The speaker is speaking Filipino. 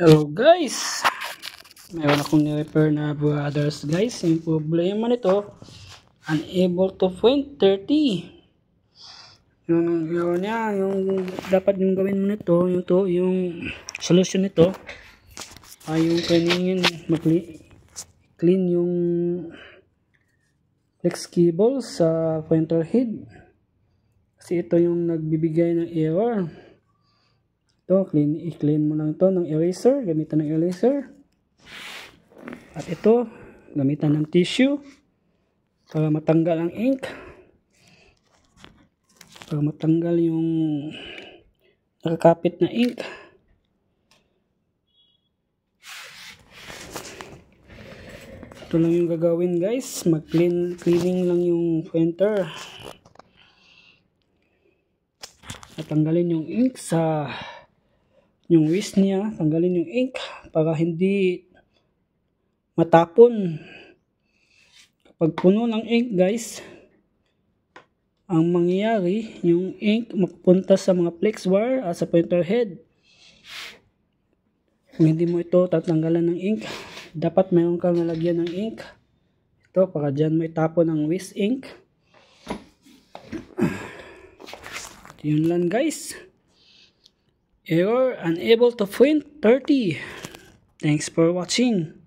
Hello guys, mayroon akong ni-repair na brothers guys. Yung problema nito, unable to point 30. Yung error niya, yung dapat yung gawin mo nito, yung solution nito ay yung cleaning, clean yung flex cable sa pointer head. Kasi ito yung nagbibigay ng error. Ito, i-clean mo lang ito ng eraser, gamitan ng eraser. At ito, gamitan ng tissue para matanggal ang ink. Para matanggal yung nakakapit na ink. Ito lang yung gagawin guys, cleaning lang yung printer. At tanggalin yung ink sa yung waste niya, tanggalin yung ink para hindi matapon. Kapag puno ng ink guys, ang mangyayari, yung ink mapupunta sa mga flex wire at sa pointer head. Kung hindi mo ito tatanggalan ng ink, dapat mayroon kang nalagyan ng ink. Ito, para dyan mo itapon ang waste ink. Yun lang guys. Error, unable to print 30. Thanks for watching.